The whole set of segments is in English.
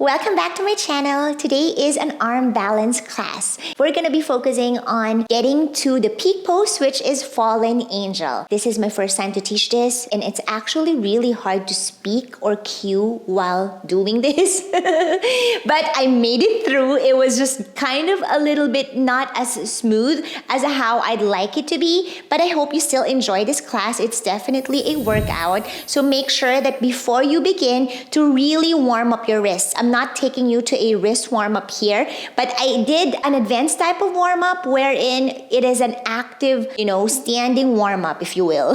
Welcome back to my channel. Today is an arm balance class. We're going to be focusing on getting to the peak pose, which is fallen angel. This is my first time to teach this, and it's actually really hard to speak or cue while doing this. But I made it through. It was just kind of a little bit not as smooth as how I'd like it to be, but I hope you still enjoy this class. It's definitely a workout. So make sure that before you begin to really warm up your wrists. I'm not taking you to a wrist warm-up here, but I did an advanced type of warm-up wherein it is an active, standing warm-up, if you will.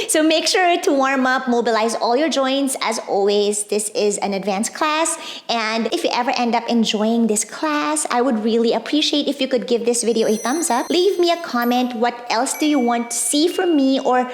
So make sure to warm up, mobilize all your joints. As always, this is an advanced class, and if you ever end up enjoying this class, I would really appreciate if you could give this video a thumbs up. Leave me a comment. What else do you want to see from me? Or,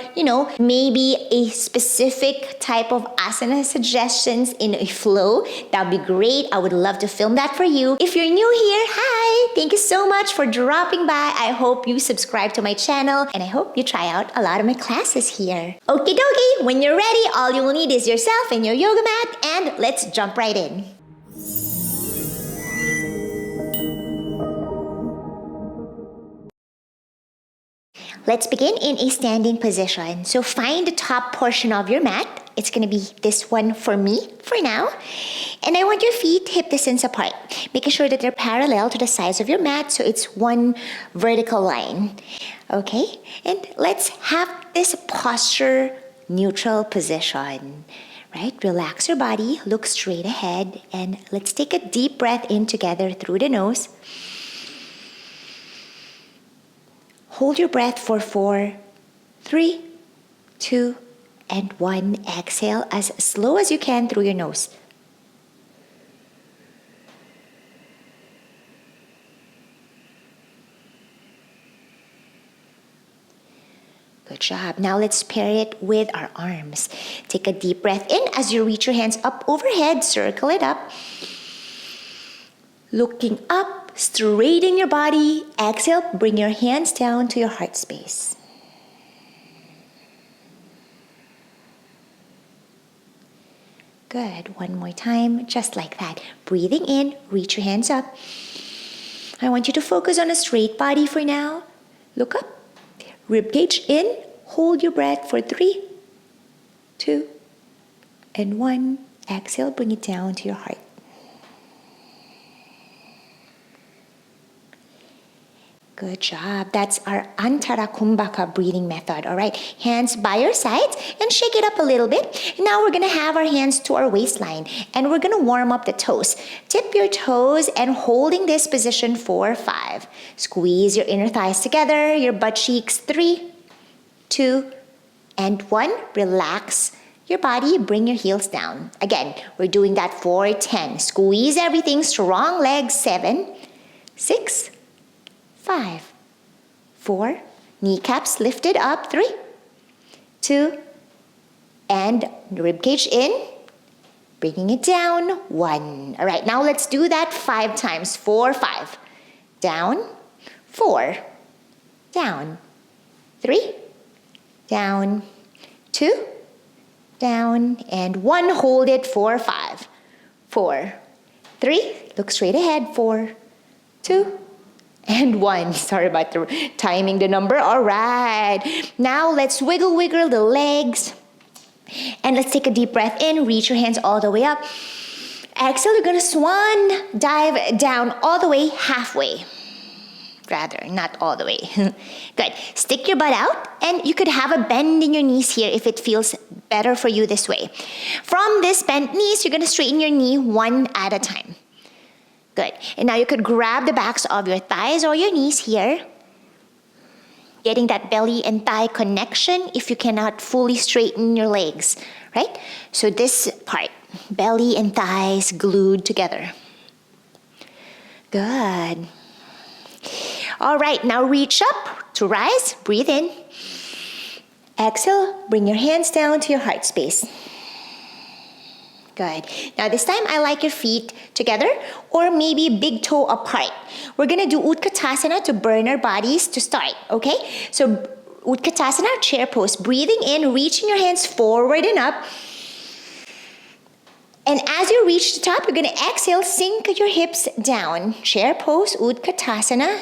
maybe a specific type of asana suggestions in a flow. That'd be great. I would love to film that for you. If you're new here, hi! Thank you so much for dropping by. I hope you subscribe to my channel, and I hope you try out a lot of my classes here. Okie dokie, when you're ready, all you will need is yourself and your yoga mat, and let's jump right in. Let's begin in a standing position. So find the top portion of your mat. It's gonna be this one for me for now. And I want your feet hip distance apart, making sure that they're parallel to the sides of your mat so it's one vertical line. Okay, and let's have this posture neutral position. Right, relax your body, look straight ahead, and let's take a deep breath in together through the nose. Hold your breath for 4, 3, 2, and 1. Exhale as slow as you can through your nose. Good job. Now let's pair it with our arms. Take a deep breath in as you reach your hands up overhead. Circle it up. Looking up, straighten your body. Exhale, bring your hands down to your heart space. Good. One more time, just like that. Breathing in, reach your hands up. I want you to focus on a straight body for now. Look up. Ribcage in. Hold your breath for 3, 2, and 1. Exhale, bring it down to your heart. Good job. That's our Antara Kumbhaka breathing method. All right, hands by your sides and shake it up a little bit. Now we're gonna have our hands to our waistline and we're gonna warm up the toes. Tip your toes and holding this position for 5. Squeeze your inner thighs together, your butt cheeks. 3, 2, and 1. Relax your body, bring your heels down. Again, we're doing that for 10. Squeeze everything, strong legs. 7, 6, 5, 4, kneecaps lifted up. 3, 2, and ribcage in, bringing it down. 1. All right, now let's do that 5 times. 4, 5, down, 4, down, 3, down, 2, down, and 1. Hold it for 5, 4, 3, look straight ahead. 4, 2, and 1. Sorry about timing the number. All right. Now let's wiggle the legs. And let's take a deep breath in. Reach your hands all the way up. Exhale, you're going to swan dive down all the way halfway. Rather, not all the way. Good. Stick your butt out. And you could have a bend in your knees here if it feels better for you this way. From this bent knees, you're going to straighten your knee one at a time. Good. And now you could grab the backs of your thighs or your knees here. Getting that belly and thigh connection if you cannot fully straighten your legs, right? So this part, belly and thighs glued together. Good. All right, now reach up to rise. Breathe in. Exhale, bring your hands down to your heart space. Good. Now this time I like your feet together or maybe big toe apart. We're gonna do utkatasana to burn our bodies to start, okay? So utkatasana, chair pose. Breathing in, reaching your hands forward and up. And as you reach the top, you're going to exhale, sink your hips down. Chair pose, utkatasana.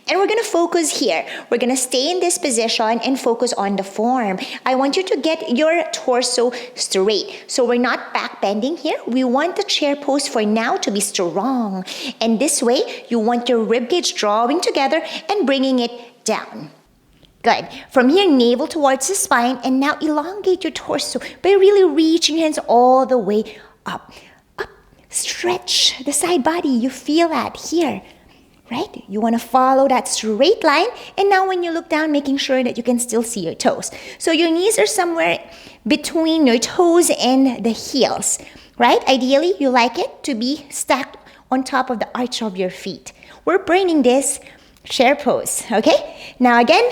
And we're going to focus here. We're going to stay in this position and focus on the form. I want you to get your torso straight. So we're not back bending here. We want the chair pose for now to be strong. And this way, you want your ribcage drawing together and bringing it down. Good. From here, navel towards the spine, and now elongate your torso by really reaching your hands all the way up. Up. Stretch the side body. You feel that here. Right? You want to follow that straight line. And now when you look down, making sure that you can still see your toes. So your knees are somewhere between your toes and the heels. Right? Ideally, you like it to be stacked on top of the arch of your feet. We're burning this chair pose. Okay? Now again,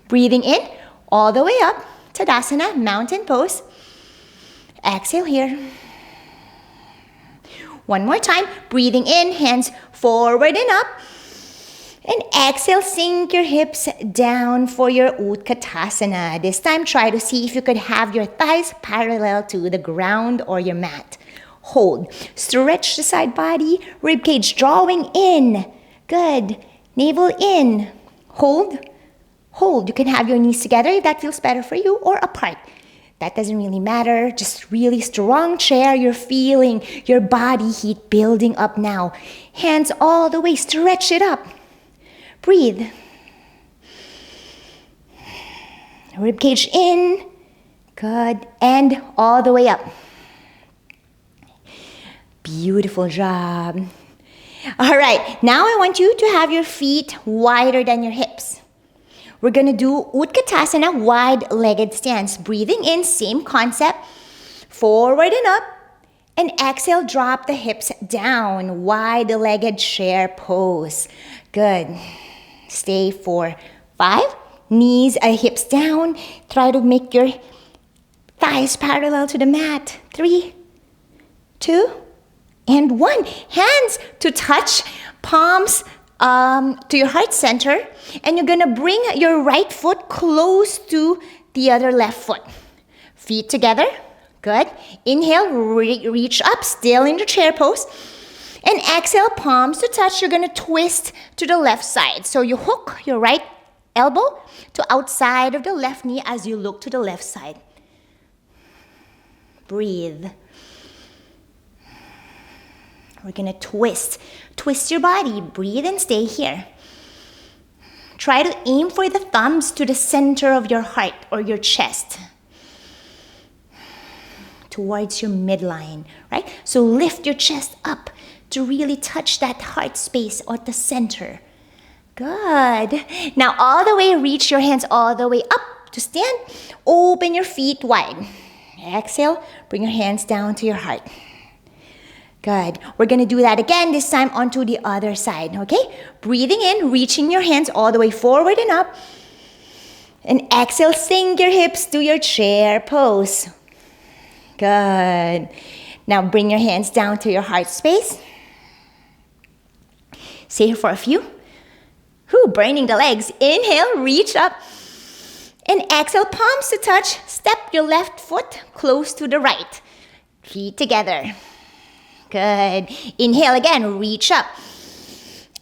breathing in all the way up. Tadasana, mountain pose. Exhale here. One more time, breathing in, hands forward and up. And exhale, sink your hips down for your utkatasana. This time, try to see if you could have your thighs parallel to the ground or your mat. Hold. Stretch the side body, ribcage drawing in. Good. Navel in. Hold. Hold. You can have your knees together if that feels better for you, or apart. That doesn't really matter. Just really strong chair. You're feeling your body heat building up now. Hands all the way. Stretch it up. Breathe. Ribcage in. Good. And all the way up. Beautiful job. All right. Now I want you to have your feet wider than your hips. We're going to do utkatasana, wide-legged stance. Breathing in, same concept. Forward and up. And exhale, drop the hips down. Wide-legged chair pose. Good. Stay for 5. Knees, hips down. Try to make your thighs parallel to the mat. 3, 2, and 1. Hands to touch. Palms to your heart center, and you're gonna bring your right foot close to the other left foot. Feet together. Good. Inhale, reach up, still in the chair pose. And exhale, palms to touch. You're gonna twist to the left side. So you hook your right elbow to outside of the left knee as you look to the left side. Breathe. We're gonna twist. Twist your body. Breathe and stay here. Try to aim for the thumbs to the center of your heart or your chest. Towards your midline, right? So lift your chest up to really touch that heart space at the center. Good. Now all the way, reach your hands all the way up to stand. Open your feet wide. Exhale, bring your hands down to your heart. Good. We're going to do that again, this time onto the other side, okay? Breathing in, reaching your hands all the way forward and up. And exhale, sink your hips to your chair pose. Good. Now bring your hands down to your heart space. Stay here for a few. Burning the legs. Inhale, reach up. And exhale, palms to touch. Step your left foot close to the right. Feet together. Good. Inhale again, reach up.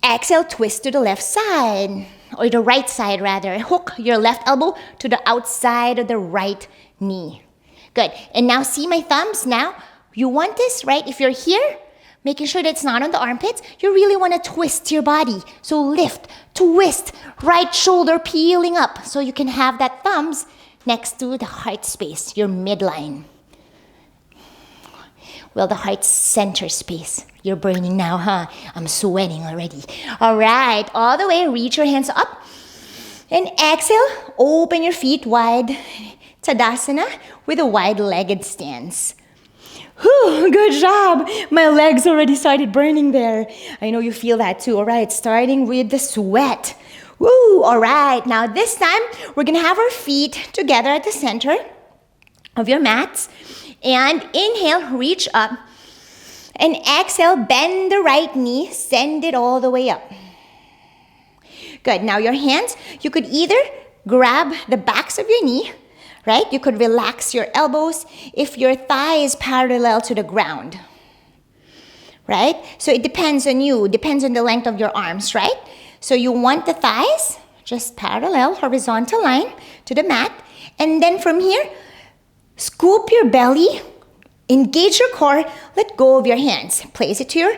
Exhale, twist to the left side, or the right side rather. Hook your left elbow to the outside of the right knee. Good. And now see my thumbs now. You want this, right? If you're here, making sure that it's not on the armpits, you really want to twist your body. So lift, twist, right shoulder peeling up so you can have that thumbs next to the heart space, your midline. Well, the heart center space. You're burning now, huh? I'm sweating already. All right, all the way, reach your hands up. And exhale, open your feet wide. Tadasana with a wide-legged stance. Whew, good job. My legs already started burning there. I know you feel that too. All right, starting with the sweat. Woo, all right. Now this time, we're going to have our feet together at the center of your mats. And inhale, reach up. And exhale, bend the right knee, send it all the way up. Good. Now your hands, you could either grab the backs of your knee, right? You could relax your elbows if your thigh is parallel to the ground, right? So it depends on you, depends on the length of your arms, right? So you want the thighs just parallel, horizontal line to the mat. And then from here, scoop your belly, engage your core, let go of your hands. Place it to your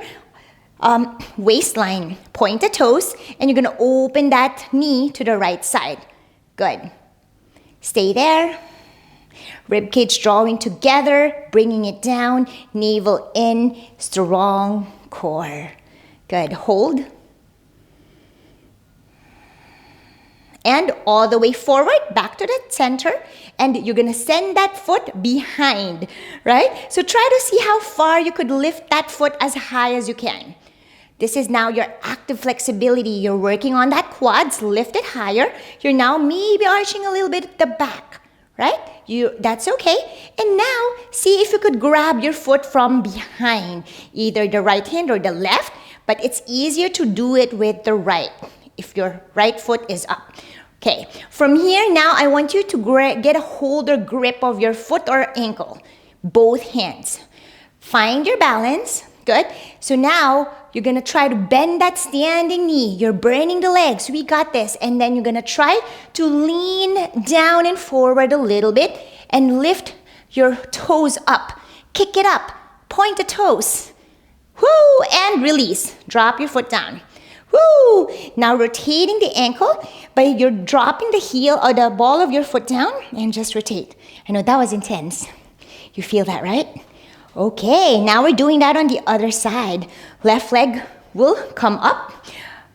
waistline, point the toes, and you're gonna open that knee to the right side. Good. Stay there. Ribcage drawing together, bringing it down, navel in, strong core. Good. Hold. And all the way forward, back to the center. And you're going to send that foot behind, right? So try to see how far you could lift that foot as high as you can. This is now your active flexibility. You're working on that quads, lift it higher. You're now maybe arching a little bit at the back, right? That's okay. And now, see if you could grab your foot from behind, either the right hand or the left, but it's easier to do it with the right, if your right foot is up. Okay, from here now, I want you to get a hold or grip of your foot or ankle, both hands. Find your balance, good. So now, you're gonna try to bend that standing knee. You're burning the legs, we got this. And then you're gonna try to lean down and forward a little bit and lift your toes up. Kick it up, point the toes. Woo, and release, drop your foot down. Woo! Now rotating the ankle, but you're dropping the heel or the ball of your foot down and just rotate. I know that was intense. You feel that, right? Okay, now we're doing that on the other side. Left leg will come up,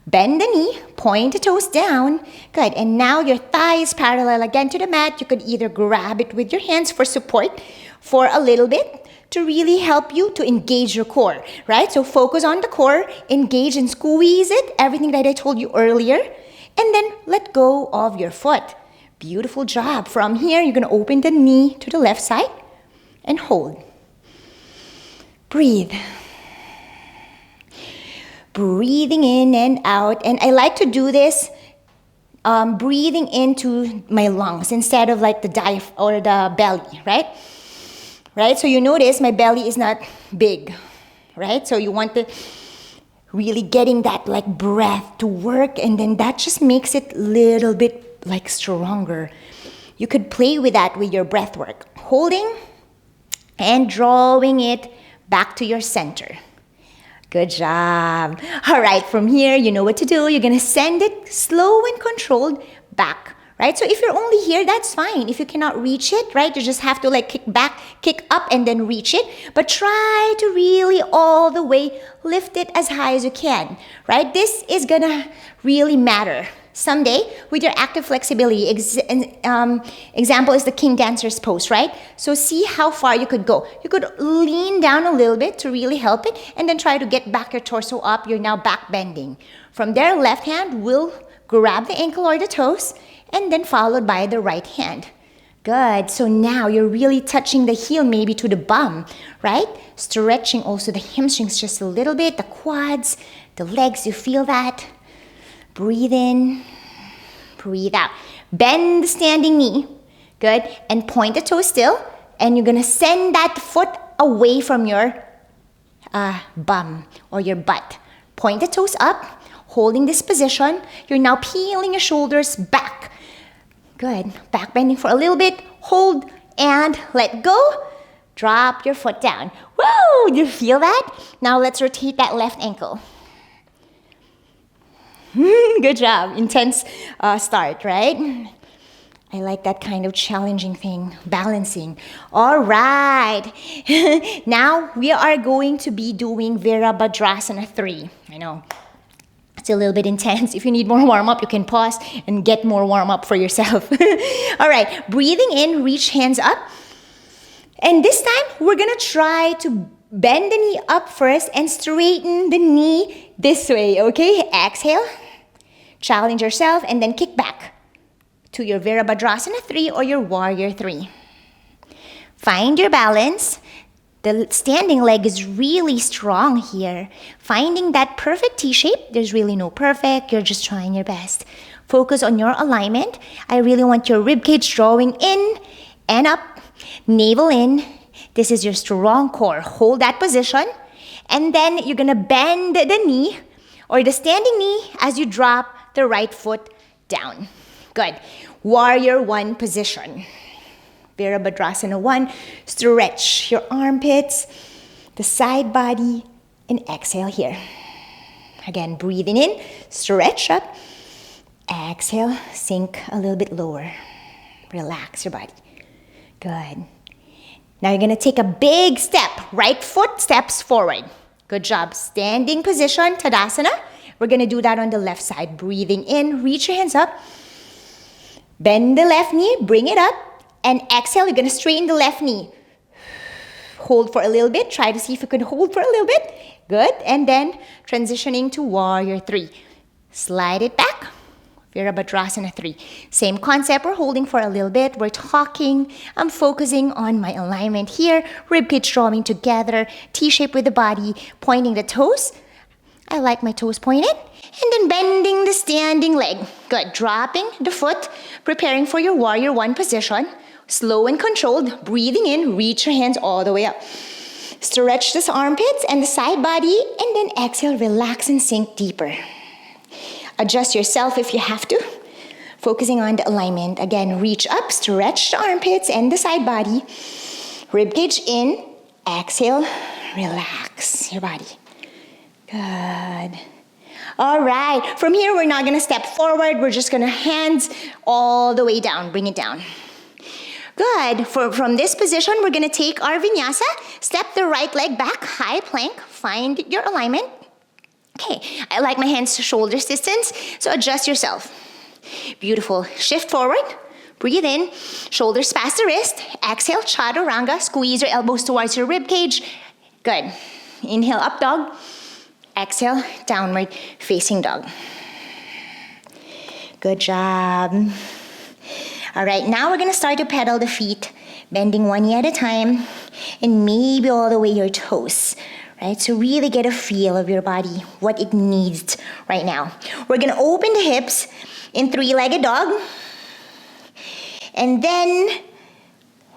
bend the knee, point the toes down. Good, and now your thigh is parallel again to the mat. You could either grab it with your hands for support for a little bit to really help you to engage your core, right? So focus on the core, engage and squeeze it, everything that I told you earlier, and then let go of your foot. Beautiful job. From here, you're gonna open the knee to the left side and hold. Breathe. Breathing in and out. And I like to do this breathing into my lungs instead of like the diaphragm or the belly, right? Right? So you notice my belly is not big, right? So you want to really getting that like breath to work, and then that just makes it a little bit like stronger. You could play with that with your breath work. Holding and drawing it back to your center. Good job. All right, from here, you know what to do. You're going to send it slow and controlled back, right? So if you're only here, that's fine. If you cannot reach it, right, you just have to like kick back, kick up, and then reach it. But try to really all the way lift it as high as you can, right? This is going to really matter someday with your active flexibility. Example is the king dancer's pose, right? So see how far you could go. You could lean down a little bit to really help it, and then try to get back your torso up. You're now back bending. From there, left hand will grab the ankle or the toes, and then followed by the right hand. Good. So now you're really touching the heel maybe to the bum, right? Stretching also the hamstrings just a little bit, the quads, the legs, you feel that? Breathe in, breathe out. Bend the standing knee, good, and point the toe still, and you're gonna send that foot away from your bum or your butt. Point the toes up, holding this position. You're now peeling your shoulders back. Good, back bending for a little bit, hold and let go. Drop your foot down. Woo, you feel that? Now let's rotate that left ankle. Good job. Intense start, right? I like that kind of challenging thing, balancing. All right. Now we are going to be doing virabhadrasana 3. I know it's a little bit intense. If you need more warm-up, you can pause and get more warm-up for yourself. All right. Breathing in, reach hands up. And this time, we're going to try to bend the knee up first and straighten the knee this way, okay? Exhale, challenge yourself, and then kick back to your virabhadrasana 3 or your warrior 3. Find your balance. The standing leg is really strong here. Finding that perfect T shape. There's really no perfect. You're just trying your best. Focus on your alignment. I really want your ribcage drawing in and up, navel in. This is your strong core. Hold that position. And then you're gonna bend the knee or the standing knee as you drop the right foot down. Good. Warrior one position. Virabhadrasana 1. Stretch your armpits, the side body, and exhale here. Again, breathing in, stretch up. Exhale, sink a little bit lower. Relax your body. Good. Now you're gonna take a big step. Right foot steps forward. Good job. Standing position, Tadasana. We're gonna do that on the left side. Breathing in, reach your hands up. Bend the left knee, bring it up. And exhale, you're gonna straighten the left knee. Hold for a little bit. Try to see if you can hold for a little bit. Good. And then transitioning to warrior 3. Slide it back. Virabhadrasana 3. Same concept. We're holding for a little bit. We're talking. I'm focusing on my alignment here. Ribcage drawing together. T-shape with the body. Pointing the toes. I like my toes pointed. And then bending the standing leg. Good. Dropping the foot. Preparing for your warrior 1 position. Slow and controlled. Breathing in. Reach your hands all the way up. Stretch the armpits and the side body. And then exhale. Relax and sink deeper. Adjust yourself if you have to. Focusing on the alignment. Again, reach up, stretch the armpits and the side body. Ribcage in. Exhale, relax your body. Good. All right. From here, we're not going to step forward. We're just going to hands all the way down. Bring it down. Good. From this position, we're going to take our vinyasa. Step the right leg back, high plank. Find your alignment. Okay, I like my hands to shoulders distance, so adjust yourself. Beautiful. Shift forward, breathe in, shoulders past the wrist. Exhale, chaturanga, squeeze your elbows towards your rib cage. Good. Inhale, up dog. Exhale, downward facing dog. Good job. All right, now we're gonna start to pedal the feet, bending one knee at a time, and maybe all the way your toes. Right, so really get a feel of your body, what it needs right now. We're gonna open the hips in 3-legged dog. And then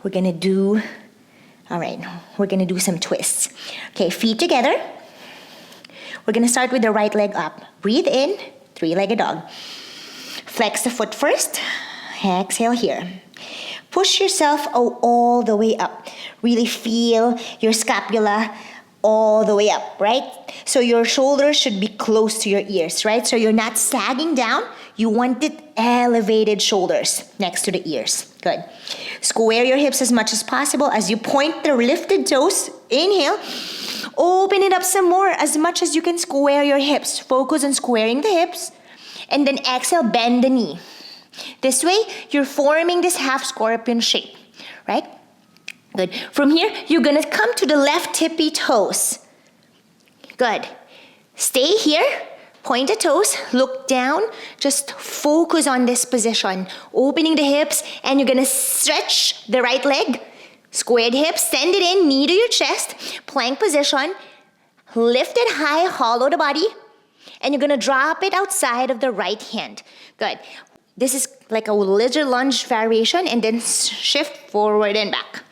we're gonna do some twists. Okay, feet together. We're gonna start with the right leg up. Breathe in, 3-legged dog. Flex the foot first. Exhale here. Push yourself all the way up. Really feel your scapula all the way up, right? So your shoulders should be close to your ears, right? So you're not sagging down. You want it elevated shoulders next to the ears. Good. Square your hips as much as possible as you point the lifted toes. Inhale. Open it up some more as much as you can square your hips. Focus on squaring the hips. And then exhale, bend the knee. This way, you're forming this half scorpion shape, right? Good. From here, you're gonna come to the left tippy toes. Good. Stay here, point the toes, look down, just focus on this position. Opening the hips, and you're gonna stretch the right leg. Squared hips, send it in, knee to your chest. Plank position, lift it high, hollow the body. And you're gonna drop it outside of the right hand. Good. This is like a lizard lunge variation, and then shift forward and back.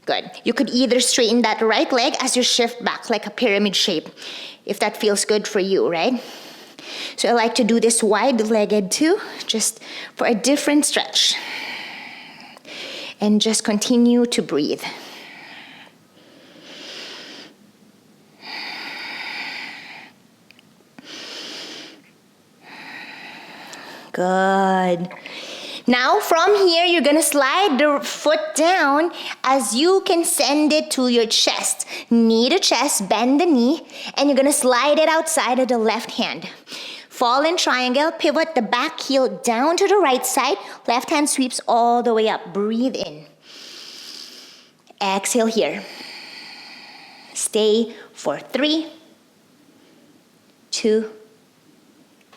Good. You could either straighten that right leg as you shift back like a pyramid shape, if that feels good for you, right? So I like to do this wide-legged too, just for a different stretch. And just continue to breathe. Good. Now from here, you're gonna slide the foot down as you can send it to your chest. Knee to chest, bend the knee, and you're gonna slide it outside of the left hand. Fall in triangle, pivot the back heel down to the right side. Left hand sweeps all the way up. Breathe in. Exhale here. Stay for 3, 2,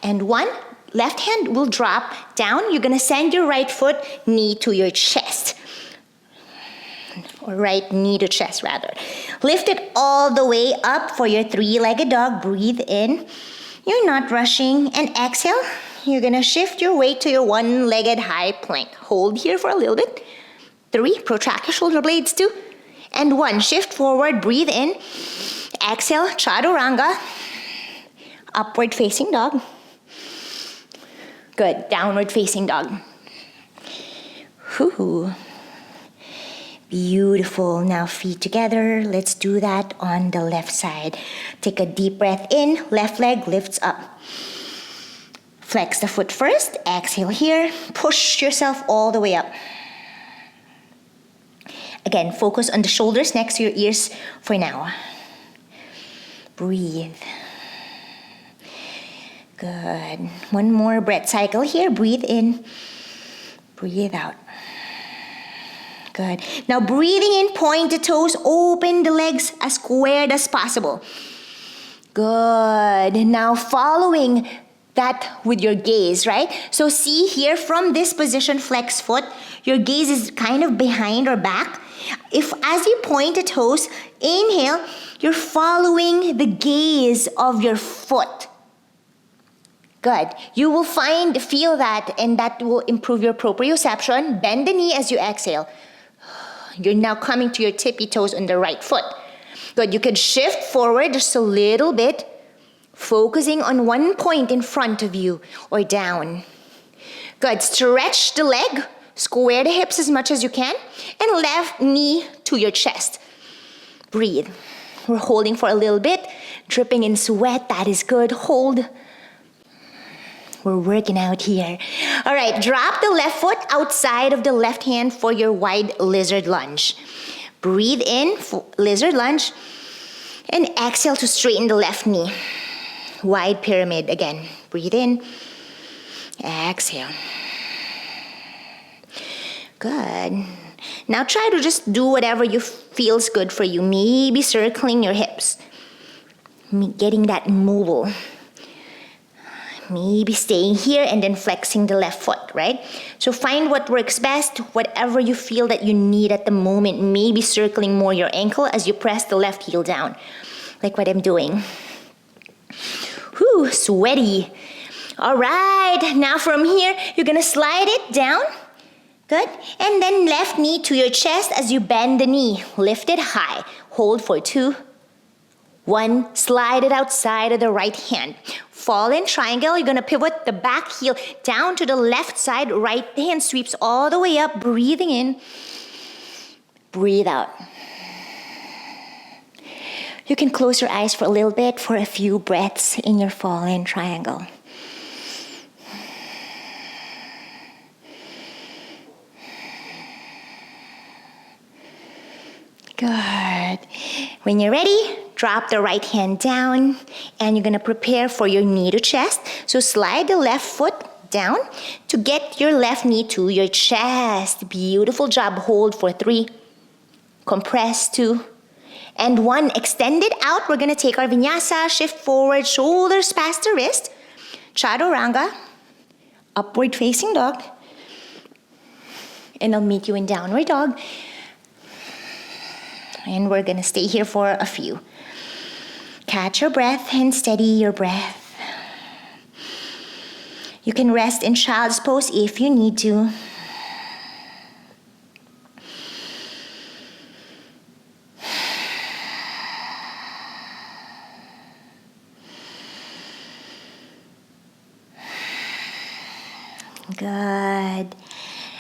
and 1. Left hand will drop down. You're gonna send your right foot, knee to your chest. Or right knee to chest rather. Lift it all the way up for your 3-legged dog. Breathe in. You're not rushing. And exhale, you're gonna shift your weight to your one-legged high plank. Hold here for a little bit. 3, protract your shoulder blades. 2, and 1, shift forward, breathe in. Exhale, chaturanga. Upward facing dog. Good, downward facing dog. Whew. Beautiful. Now feet together. Let's do that on the left side. Take a deep breath in. Left leg lifts up. Flex the foot first. Exhale here. Push yourself all the way up. Again, focus on the shoulders next to your ears for now. Breathe. Good. One more breath cycle here. Breathe in. Breathe out. Good. Now breathing in, point the toes, open the legs as squared as possible. Good. Now following that with your gaze, right? So see here from this position, flex foot, your gaze is kind of behind or back. If as you point the toes, inhale, you're following the gaze of your foot. Good. You will feel that, and that will improve your proprioception. Bend the knee as you exhale. You're now coming to your tippy toes on the right foot. Good. You can shift forward just a little bit, focusing on one point in front of you or down. Good. Stretch the leg, square the hips as much as you can, and left knee to your chest. Breathe. We're holding for a little bit, dripping in sweat. That is good. Hold. We're working out here. All right, drop the left foot outside of the left hand for your wide lizard lunge. Breathe in, lizard lunge, and exhale to straighten the left knee. Wide pyramid again. Breathe in, exhale. Good. Now try to just do whatever feels good for you. Maybe circling your hips. Getting that mobile. Maybe staying here and then flexing the left foot, right? So find what works best, whatever you feel that you need at the moment. Maybe circling more your ankle as you press the left heel down, like what I'm doing. Whew, sweaty. All right, now from here, you're gonna slide it down. Good. And then left knee to your chest as you bend the knee. Lift it high. Hold for 2, 1. Slide it outside of the right hand. Fall in triangle. You're gonna pivot the back heel down to the left side. Right hand sweeps all the way up. Breathing in. Breathe out. You can close your eyes for a little bit for a few breaths in your fall in triangle. Good. When you're ready, drop the right hand down and you're gonna prepare for your knee to chest. So slide the left foot down to get your left knee to your chest. Beautiful job. Hold for 3, compress 2, and 1. Extend it out. We're gonna take our vinyasa, shift forward, shoulders past the wrist. Chaturanga, upward facing dog. And I'll meet you in downward dog. And we're gonna stay here for a few. Catch your breath and steady your breath. You can rest in child's pose if you need to. Good.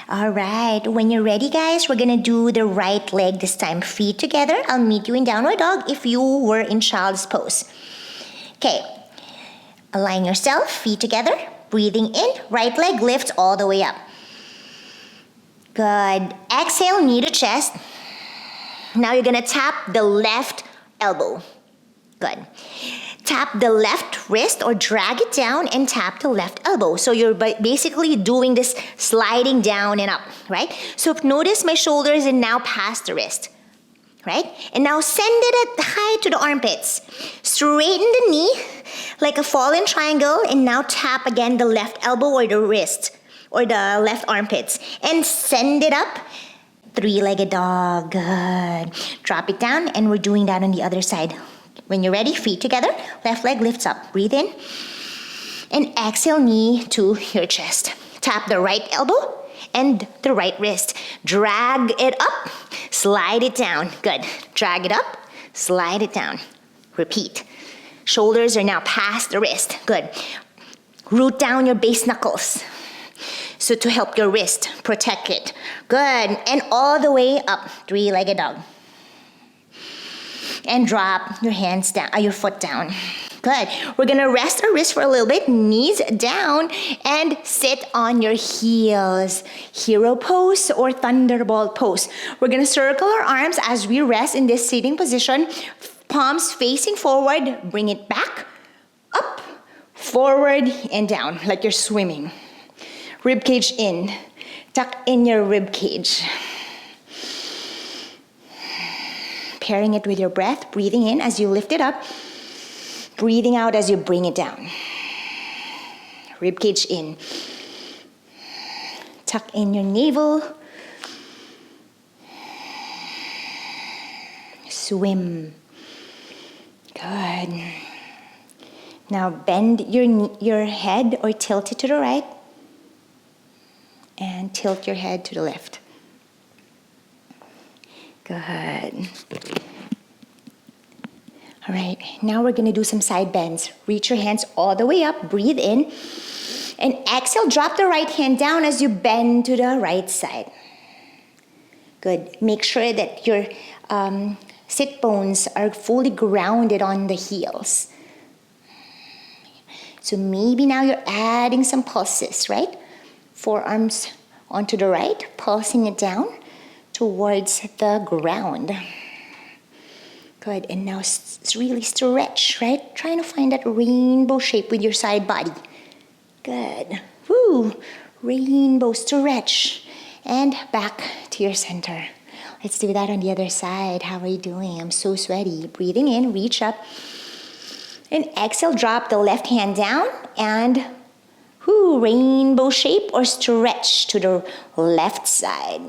All right, when you're ready, guys, we're gonna do the right leg this time. Feet together. I'll meet you in downward dog if you were in child's pose. Okay, align yourself, feet together. Breathing in, right leg lifts all the way up. Good. Exhale, knee to chest. Now you're gonna tap the left elbow. Good. Tap the left wrist or drag it down and tap the left elbow. So you're basically doing this sliding down and up, right? So notice my shoulders and now past the wrist, right? And now send it at high to the armpits. Straighten the knee like a fallen triangle and now tap again the left elbow or the wrist or the left armpits and send it up. 3-legged dog. Good. Drop it down and we're doing that on the other side. When you're ready, feet together, left leg lifts up. Breathe in. And exhale, knee to your chest. Tap the right elbow and the right wrist. Drag it up, slide it down. Good. Drag it up, slide it down. Repeat. Shoulders are now past the wrist. Good. Root down your base knuckles. So to help your wrist, protect it. Good. And all the way up, three-legged dog. And drop your hands down, your foot down. Good. We're gonna rest our wrists for a little bit, knees down, and sit on your heels. Hero pose or thunderbolt pose. We're gonna circle our arms as we rest in this sitting position. Palms facing forward, bring it back, up, forward, and down, like you're swimming. Rib cage in. Tuck in your rib cage. Pairing it with your breath, breathing in as you lift it up, breathing out as you bring it down. Rib cage in. Tuck in your navel. Swim. Good. Now bend your head or tilt it to the right and tilt your head to the left. Good. All right, now we're gonna do some side bends. Reach your hands all the way up, breathe in, and exhale, drop the right hand down as you bend to the right side. Good, make sure that your sit bones are fully grounded on the heels. So maybe now you're adding some pulses, right? Forearms onto the right, pulsing it down towards the ground. Good, and now really stretch, right? Trying to find that rainbow shape with your side body. Good, woo, rainbow stretch. And back to your center. Let's do that on the other side. How are you doing? I'm so sweaty. Breathing in, reach up. And exhale, drop the left hand down and rainbow shape or stretch to the left side.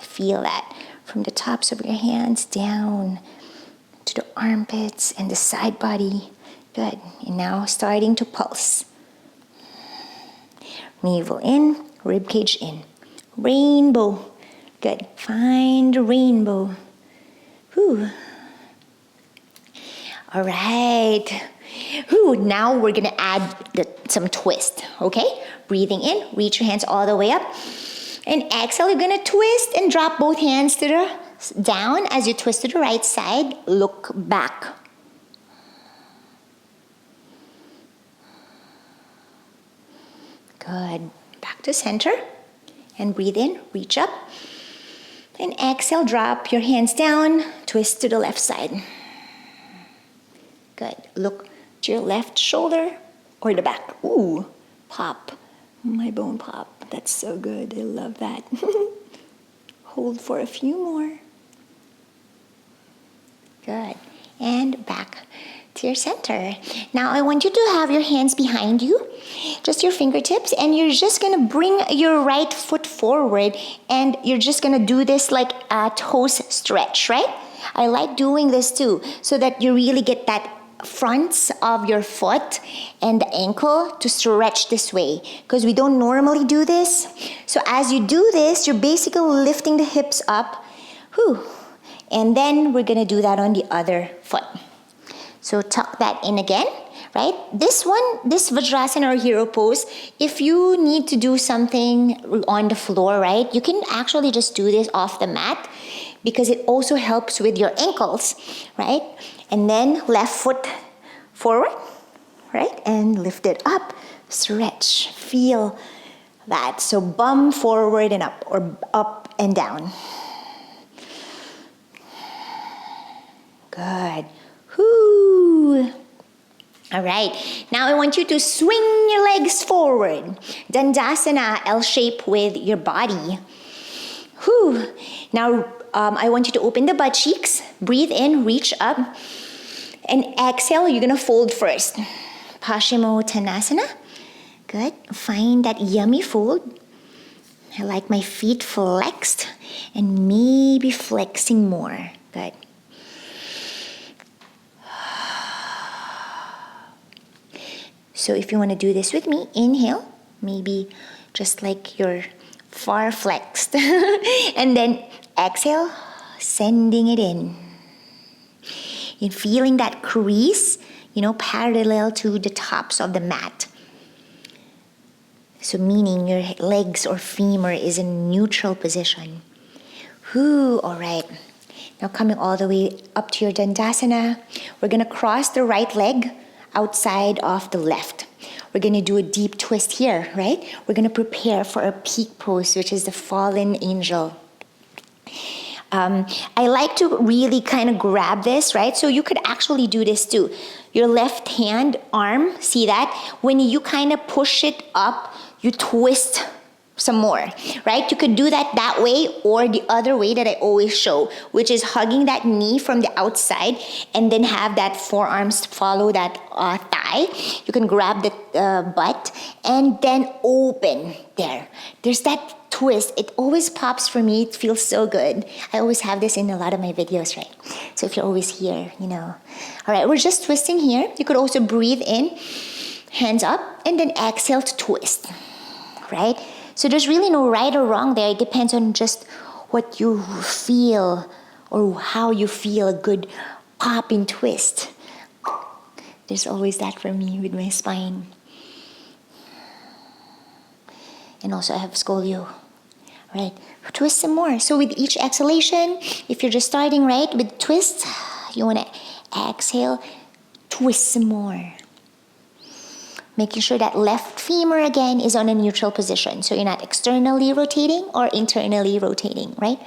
Feel that from the tops of your hands down to the armpits and the side body. Good. And now starting to pulse. Navel in, rib cage in. Rainbow. Good. Find a rainbow. Whew. All right. Whew. Now we're going to add some twist. Okay? Breathing in, reach your hands all the way up. And exhale, you're going to twist and drop both hands to the down as you twist to the right side. Look back. Good. Back to center. And breathe in, reach up. And exhale, drop your hands down, twist to the left side. Good. Look to your left shoulder or the back. Ooh, pop. My bone pop. That's so good. I love that. Hold for a few more. Good. And back to your center. Now I want you to have your hands behind you, just your fingertips, and you're just gonna bring your right foot forward and you're just gonna do this like a toes stretch, right? I like doing this too, so that you really get that fronts of your foot and the ankle to stretch this way, because we don't normally do this. So as you do this, you're basically lifting the hips up. Whew. And then we're gonna do that on the other foot. So tuck that in again, right? This virabhadrasana or hero pose, if you need to do something on the floor, right, you can actually just do this off the mat because it also helps with your ankles, right? And then left foot forward, right? And lift it up, stretch, feel that. So bum forward and up, or up and down. Good. Whoo. All right, now I want you to swing your legs forward. Dandasana, L shape with your body. Whew. Now I want you to open the butt cheeks, breathe in, reach up, and exhale, you're gonna fold first. Paschimottanasana. Good, find that yummy fold. I like my feet flexed and maybe flexing more. Good. So So if you want to do this with me, inhale, maybe just like you're far flexed. And then exhale, sending it in. And feeling that crease, parallel to the tops of the mat. So meaning your legs or femur is in neutral position. All right. Now coming all the way up to your Dandasana, we're going to cross the right leg outside of the left. We're going to do a deep twist here, right? We're going to prepare for a peak pose, which is the fallen angel. I like to really kind of grab this, right? So you could actually do this too. Your left hand arm, see that? When you kind of push it up, you twist some more, right? You could do that way or the other way that I always show, which is hugging that knee from the outside and then have that forearms follow that thigh. You can grab the butt and then open there. There's that twist. It always pops for me. It feels so good. I always have this in a lot of my videos, right? So if you're always here, All right, we're just twisting here. You could also breathe in, hands up, and then exhale to twist, right? So there's really no right or wrong there. It depends on just what you feel or how you feel a good popping twist. There's always that for me with my spine. And also I have scolio, right? Twist some more. So with each exhalation, if you're just starting, right, with twist, you want to exhale, twist some more. Making sure that left femur again is on a neutral position. So you're not externally rotating or internally rotating, right?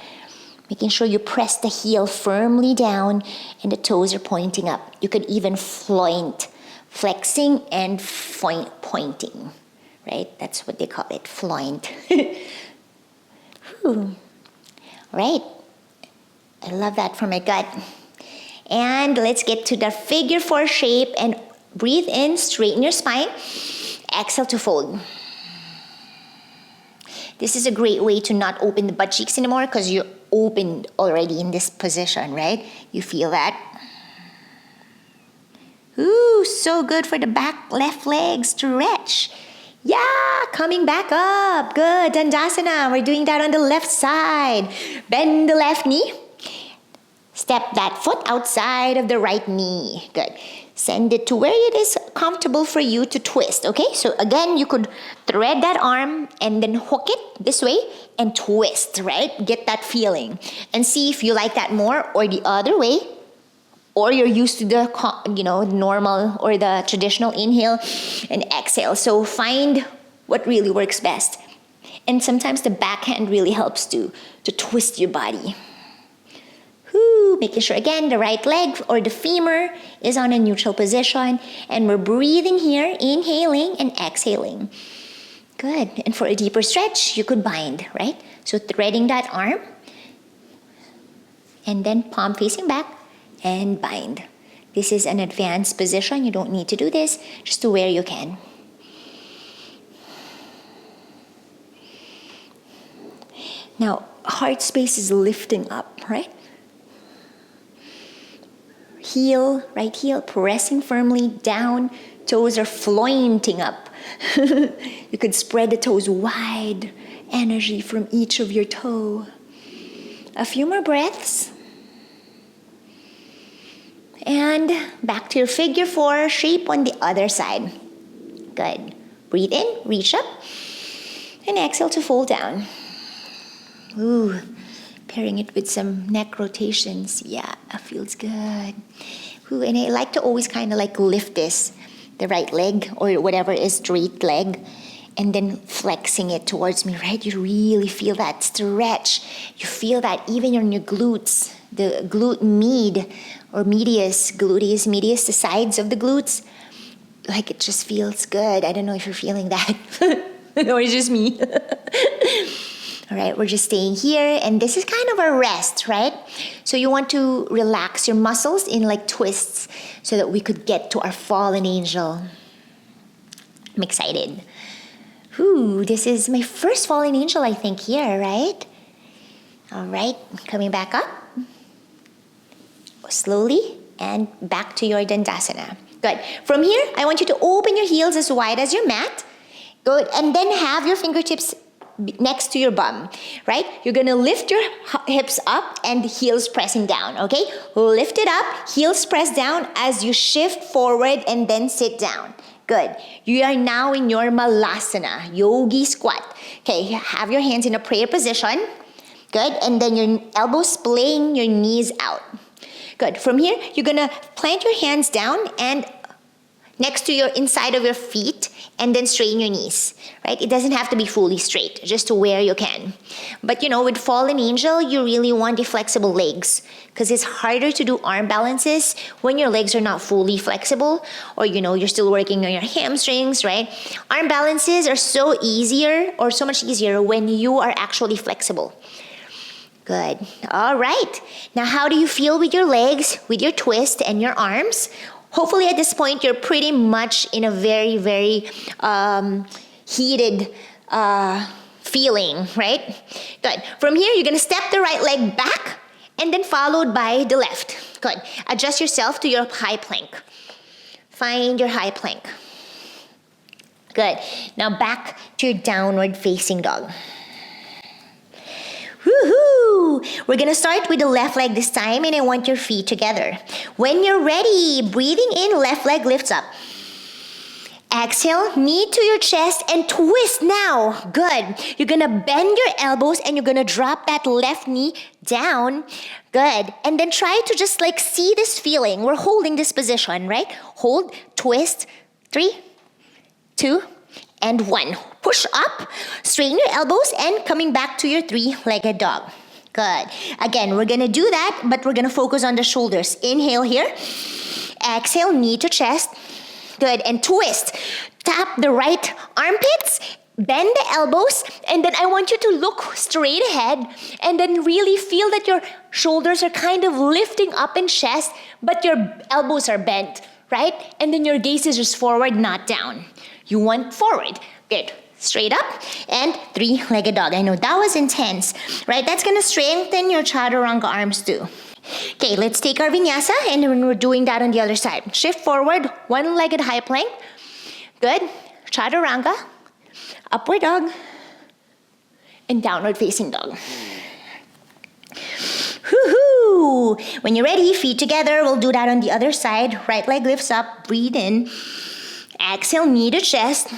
Making sure you press the heel firmly down and the toes are pointing up. You could even floint, flexing and pointing, right? That's what they call it, floint. Right. I love that for my gut. And let's get to the figure 4 shape and breathe in, straighten your spine. Exhale to fold. This is a great way to not open the butt cheeks anymore because you're opened already in this position, right? You feel that? So good for the back left leg stretch. Yeah, coming back up. Good, Dandasana. We're doing that on the left side. Bend the left knee. Step that foot outside of the right knee. Good. Send it to where it is comfortable for you to twist, okay? So again, you could thread that arm and then hook it this way and twist, right? Get that feeling. And see if you like that more or the other way, or you're used to the, normal or the traditional inhale and exhale. So find what really works best. And sometimes the backhand really helps to twist your body. Making sure, again, the right leg or the femur is on a neutral position. And we're breathing here, inhaling and exhaling. Good. And for a deeper stretch, you could bind, right? So threading that arm. And then palm facing back and bind. This is an advanced position. You don't need to do this, just to where you can. Now, heart space is lifting up, right? Heel, right heel, pressing firmly down. Toes are flointing up. You could spread the toes wide. Energy from each of your toe. A few more breaths. And back to your figure 4 shape on the other side. Good. Breathe in, reach up. And exhale to fold down. Pairing it with some neck rotations. Yeah, that feels good. And I like to always kind of like lift this, the right leg or whatever is straight leg, and then flexing it towards me, right? You really feel that stretch. You feel that even on your glutes, the glute med or medius, gluteus medius, the sides of the glutes, like it just feels good. I don't know if you're feeling that. No, it's just me. All right, we're just staying here, and this is kind of a rest, right? So you want to relax your muscles in like twists so that we could get to our fallen angel. I'm excited. This is my first fallen angel, I think, here, right? All right, coming back up. Slowly, and back to your Dandasana. Good. From here, I want you to open your heels as wide as your mat. Good. And then have your fingertips next to your bum, right? You're gonna lift your hips up and the heels pressing down, okay? Lift it up, heels press down as you shift forward and then sit down. Good. You are now in your malasana, yogi squat. Okay, have your hands in a prayer position. Good. And then your elbows splaying your knees out. Good. From here, you're gonna plant your hands down and next to your inside of your feet and then straighten your knees, right? It doesn't have to be fully straight, just to where you can. But you know, with fallen angel, you really want the flexible legs because it's harder to do arm balances when your legs are not fully flexible or you know, you're still working on your hamstrings, right? Arm balances are so much easier when you are actually flexible. Good. All right. Now, how do you feel with your legs, with your twist and your arms? Hopefully at this point, you're pretty much in a very, very heated feeling, right? Good. From here, you're gonna step the right leg back and then followed by the left. Good. Adjust yourself to your high plank. Find your high plank. Good. Now back to your downward facing dog. Woohoo! We're gonna start with the left leg this time and I want your feet together. When you're ready, breathing in, left leg lifts up. Exhale, knee to your chest and twist now. Good. You're gonna bend your elbows and you're gonna drop that left knee down. Good. And then try to just like see this feeling. We're holding this position, right? Hold, twist, 3, 2, and 1. Push up, straighten your elbows, and coming back to your 3-legged dog. Good. Again, we're gonna do that, but we're gonna focus on the shoulders. Inhale here. Exhale, knee to chest. Good, and twist. Tap the right armpits, bend the elbows, and then I want you to look straight ahead, and then really feel that your shoulders are kind of lifting up in chest, but your elbows are bent, right? And then your gaze is just forward, not down. You want forward. Good. Straight up and 3-legged dog. I know that was intense, right? That's gonna strengthen your chaturanga arms too. Okay, let's take our vinyasa and then we're doing that on the other side. Shift forward, 1-legged high plank. Good. Chaturanga, upward dog, and downward facing dog. Woohoo! When you're ready, feet together. We'll do that on the other side. Right leg lifts up, breathe in. Exhale, knee to chest.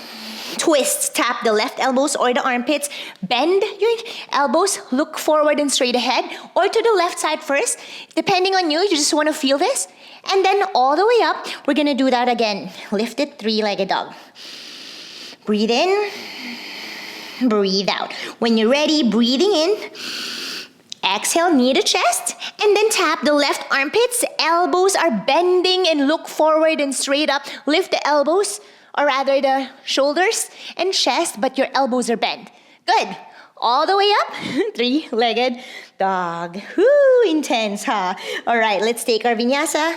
Twist, tap the left elbows or the armpits. Bend your elbows, look forward and straight ahead or to the left side first. Depending on you, you just want to feel this. And then all the way up, we're going to do that again. Lifted 3-legged dog. Breathe in, breathe out. When you're ready, breathing in. Exhale, knee to chest, and then tap the left armpits. Elbows are bending and look forward and straight up. Lift the elbows, or rather the shoulders and chest, but your elbows are bent. Good. All the way up, 3-legged dog. Whoo, intense, huh? All right, let's take our vinyasa.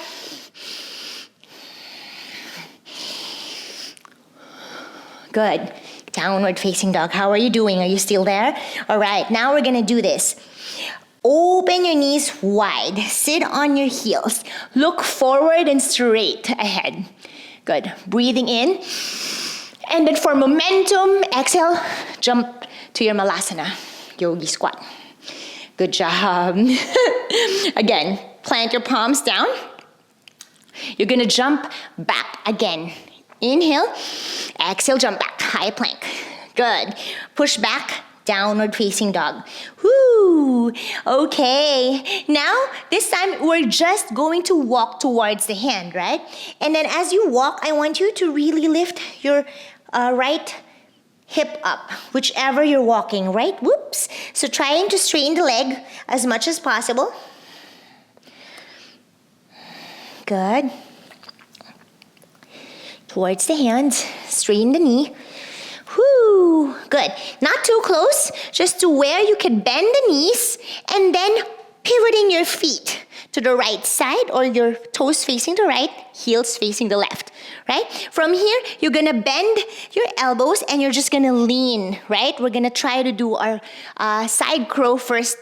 Good. Downward facing dog. How are you doing? Are you still there? All right, now we're gonna do this. Open your knees wide. Sit on your heels. Look forward and straight ahead. Good. Breathing in. And then for momentum, exhale, jump to your malasana, yogi squat. Good job. Again, plant your palms down. You're gonna jump back again. Inhale, exhale, jump back, high plank. Good. Push back, downward facing dog. Whoo! Okay. Now, this time we're just going to walk towards the hand, right? And then as you walk, I want you to really lift your right hip up, whichever you're walking, right? Whoops. So trying to straighten the leg as much as possible. Good. Towards the hand, straighten the knee. Whoo, good. Not too close, just to where you can bend the knees and then pivoting your feet to the right side or your toes facing the right, heels facing the left, right? From here, you're gonna bend your elbows and you're just gonna lean, right? We're gonna try to do our side crow first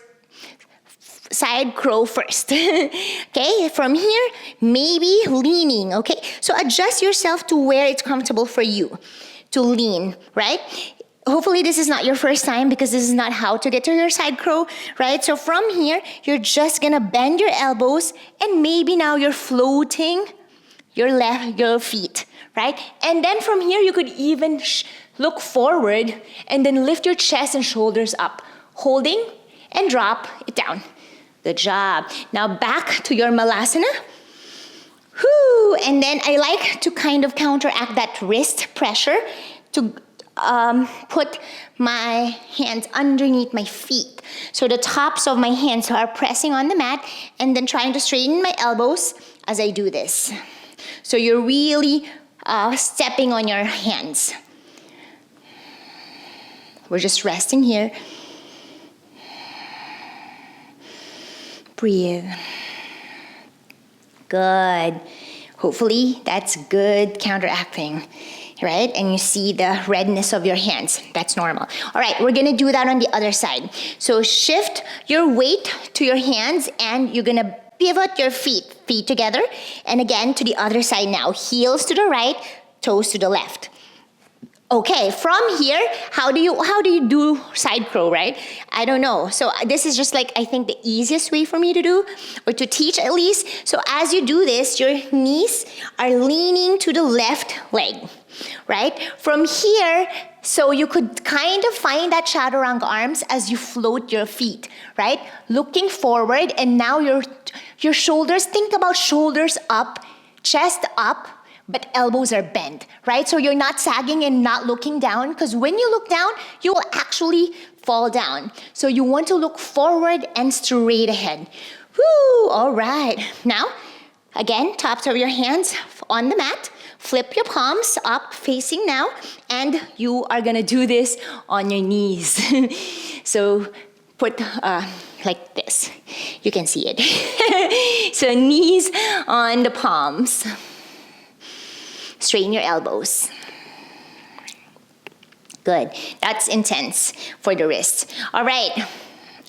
side crow first. Okay, from here, maybe leaning, okay? So adjust yourself to where it's comfortable for you to lean, right? Hopefully this is not your first time because this is not how to get to your side crow, right? So from here, you're just gonna bend your elbows and maybe now you're floating your feet, right? And then from here, you could even look forward and then lift your chest and shoulders up, holding and drop it down. Good job. Now back to your malasana. Whoo! And then I like to kind of counteract that wrist pressure to put my hands underneath my feet. So the tops of my hands are pressing on the mat and then trying to straighten my elbows as I do this. So you're really stepping on your hands. We're just resting here. Breathe. Good. Hopefully that's good counteracting, right? And you see the redness of your hands. That's normal. All right, we're gonna do that on the other side. So shift your weight to your hands and you're gonna pivot your feet together. And again, to the other side now. Heels to the right, toes to the left. Okay, from here, how do you do side crow, right? I don't know. So this is just like, I think the easiest way for me to do, or to teach at least. So as you do this, your knees are leaning to the left leg, right? From here, so you could kind of find that chaturanga arms as you float your feet, right? Looking forward, and now your shoulders, think about shoulders up, chest up, but elbows are bent, right? So you're not sagging and not looking down, because when you look down, you will actually fall down. So you want to look forward and straight ahead. Woo, all right. Now, again, tops of your hands on the mat, flip your palms up facing now, and you are gonna do this on your knees. So put like this, you can see it. So knees on the palms. Straighten your elbows. Good. That's intense for the wrists. All right.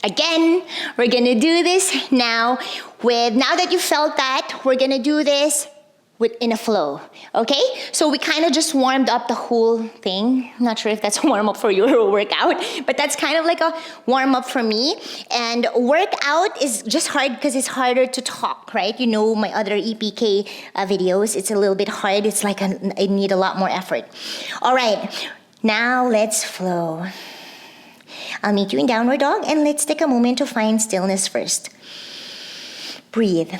Again, we're gonna do this now that you felt that, we're gonna do this in a flow, okay? So we kind of just warmed up the whole thing. I'm not sure if that's a warm up for you or a workout, but that's kind of like a warm up for me. And workout is just hard because it's harder to talk, right? You know my other EPK videos, it's a little bit hard. It's like I need a lot more effort. All right, now let's flow. I'll meet you in downward dog and let's take a moment to find stillness first. Breathe.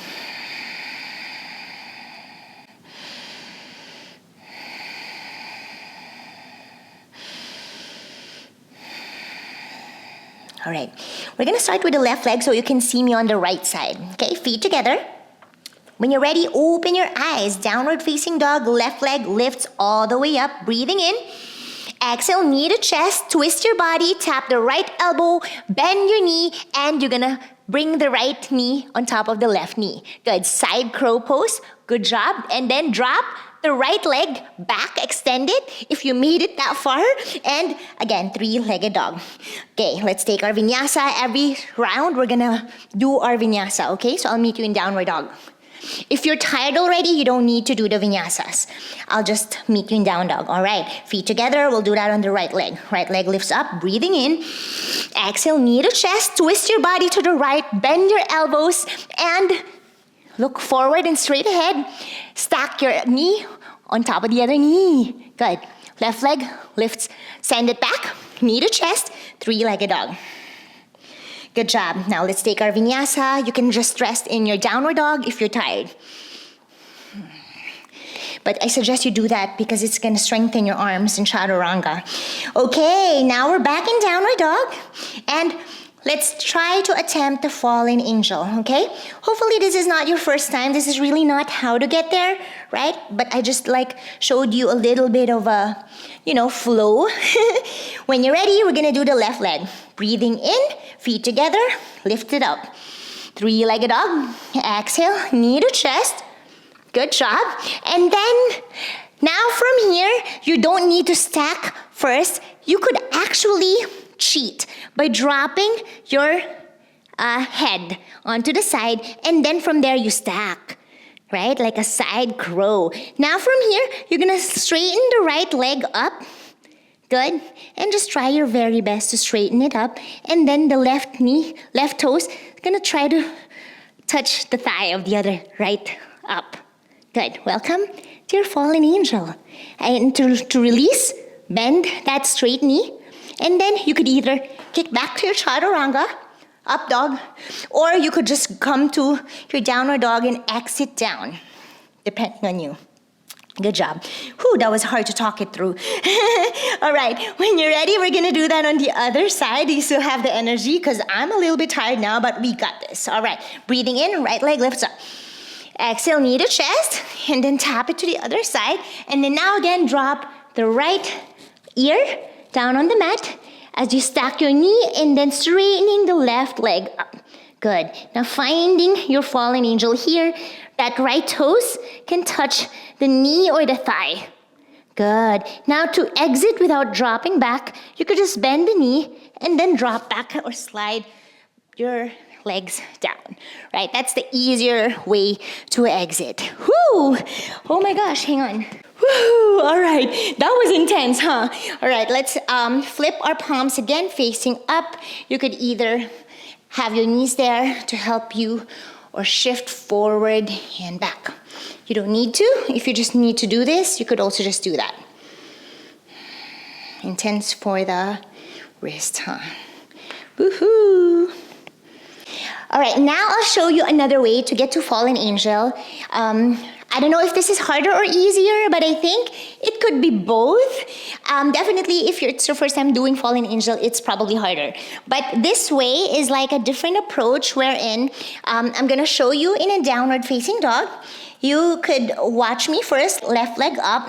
All right, we're gonna start with the left leg so you can see me on the right side. Okay, feet together. When you're ready, open your eyes. Downward facing dog, left leg lifts all the way up, breathing in. Exhale, knee to chest, twist your body, tap the right elbow, bend your knee, and you're gonna bring the right knee on top of the left knee. Good, side crow pose, good job. And then drop the right leg back extended if you made it that far. And again, three-legged dog. Okay, let's take our vinyasa. Every round, we're gonna do our vinyasa, okay? So I'll meet you in downward dog. If you're tired already, you don't need to do the vinyasas. I'll just meet you in down dog. All right, feet together, we'll do that on the right leg. Right leg lifts up, breathing in. Exhale, knee to chest, twist your body to the right, bend your elbows, and look forward and straight ahead. Stack your knee on top of the other knee. Good. Left leg lifts, send it back, knee to chest, three-legged dog. Good job. Now let's take our vinyasa. You can just rest in your downward dog if you're tired. But I suggest you do that because it's gonna strengthen your arms in chaturanga. Okay, now we're back in downward dog. And let's try to attempt the fallen angel, okay? Hopefully this is not your first time. This is really not how to get there, right? But I just showed you a little bit of a, flow. When you're ready, we're gonna do the left leg. Breathing in, feet together, lift it up. Three-legged dog, exhale, knee to chest. Good job. And then, now from here, you don't need to stack first. You could actually cheat by dropping your head onto the side, and then from there you stack, right? Like a side crow. Now from here, you're gonna straighten the right leg up. Good. And just try your very best to straighten it up. And then the left knee, left toes, gonna try to touch the thigh of the other right up. Good. Welcome to your fallen angel. And to release, bend that straight knee. And then you could either kick back to your chaturanga, up dog, or you could just come to your downward dog and exit down, depending on you. Good job. Whew, that was hard to talk it through. All right, when you're ready, we're gonna do that on the other side. You still have the energy, because I'm a little bit tired now, but we got this. All right, breathing in, right leg lifts up. Exhale, knee to chest, and then tap it to the other side. And then now again, drop the right ear down on the mat as you stack your knee, and then straightening the left leg up. Good. Now finding your fallen angel here, that right toes can touch the knee or the thigh. Good. Now to exit without dropping back, you could just bend the knee and then drop back or slide your legs down, right? That's the easier way to exit. Whoo! Oh my gosh, hang on. Woo! All right, that was intense, huh? All right, let's flip our palms again, facing up. You could either have your knees there to help you, or shift forward and back. You don't need to. If you just need to do this, you could also just do that. Intense for the wrist, huh? Woohoo! All right, now I'll show you another way to get to fallen angel. I don't know if this is harder or easier, but I think it could be both. Definitely, if it's your first time doing fallen angel, it's probably harder. But this way is like a different approach wherein I'm gonna show you in a downward facing dog. You could watch me first, left leg up,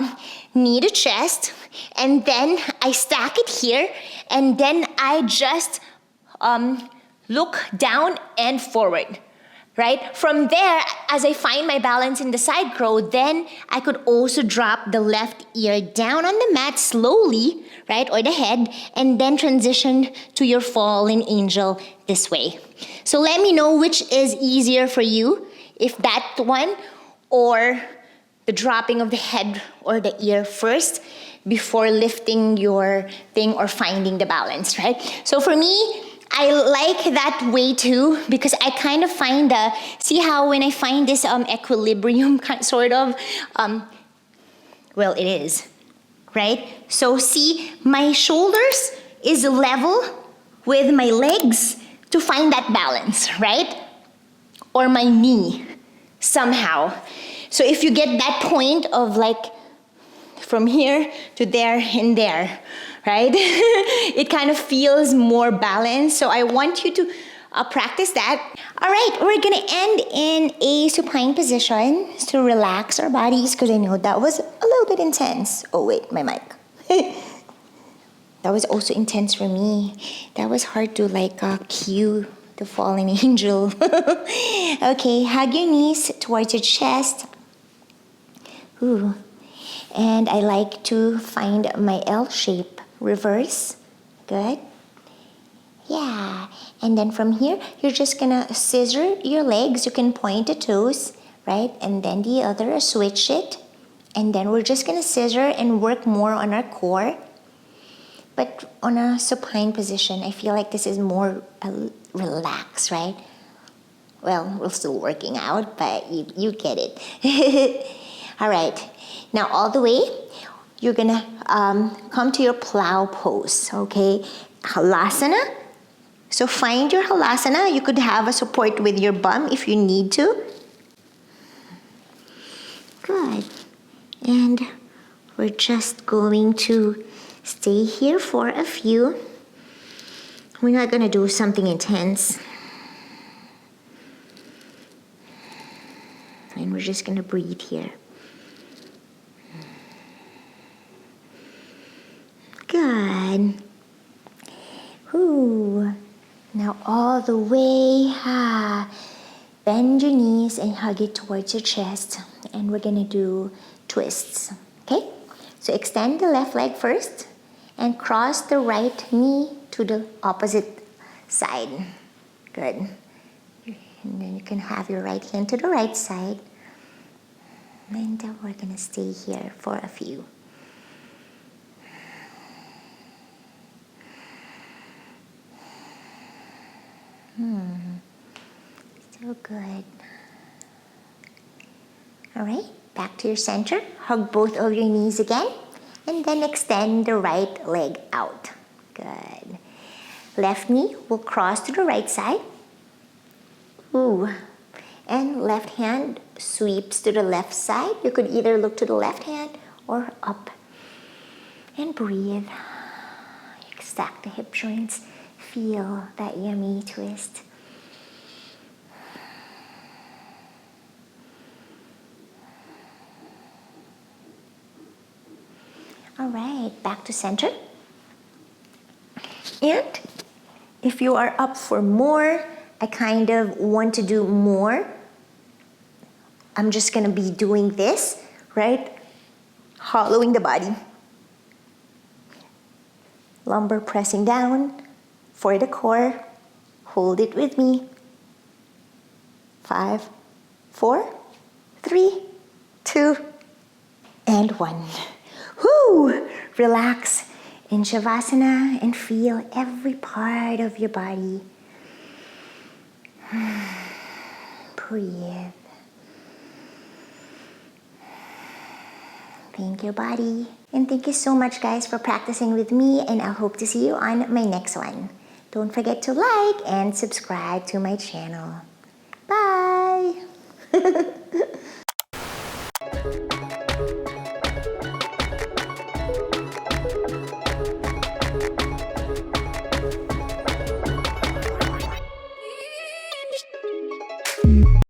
knee to chest, and then I stack it here, and then I just look down and forward. Right? From there, as I find my balance in the side crow, then I could also drop the left ear down on the mat slowly, right? Or the head, and then transition to your fallen angel this way. So let me know which is easier for you, if that one or the dropping of the head or the ear first before lifting your thing or finding the balance, right? So for me, I like that way too, because I kind of find see how when I find this equilibrium sort of, well, it is, right? So see, my shoulders is level with my legs to find that balance, right? Or my knee, somehow. So if you get that point of like, from here to there and there, right? It kind of feels more balanced. So I want you to practice that. All right, we're gonna end in a supine position to relax our bodies, because I know that was a little bit intense. Oh wait, my mic. That was also intense for me. That was hard to like cue the fallen angel. Okay, hug your knees towards your chest. Ooh. And I like to find my L shape. Reverse. Good. Yeah. And then from here, you're just gonna scissor your legs. You can point the toes, right? And then the other, switch it. And then we're just gonna scissor and work more on our core. But on a supine position, I feel like this is more relaxed, right? Well, we're still working out, but you get it. All right. Now all the way, you're gonna come to your plow pose, okay? Halasana. So find your halasana. You could have a support with your bum if you need to. Good. And we're just going to stay here for a few. We're not gonna do something intense. And we're just gonna breathe here. Good. Ooh. Now all the way. Bend your knees and hug it towards your chest. And we're gonna do twists. Okay? So extend the left leg first and cross the right knee to the opposite side. Good. And then you can have your right hand to the right side. And we're gonna stay here for a few. So good. All right, back to your center. Hug both of your knees again. And then extend the right leg out. Good. Left knee will cross to the right side. Ooh. And left hand sweeps to the left side. You could either look to the left hand or up. And breathe. Stack the hip joints. Feel that yummy twist. All right, back to center. And if you are up for more, I kind of want to do more. I'm just gonna be doing this, right? Hollowing the body. Lumbar pressing down for the core. Hold it with me. 5, 4, 3, 2, and 1. Whoo! Relax in Shavasana and feel every part of your body. Breathe. Thank your body. And thank you so much, guys, for practicing with me, and I hope to see you on my next one. Don't forget to like and subscribe to my channel. Bye!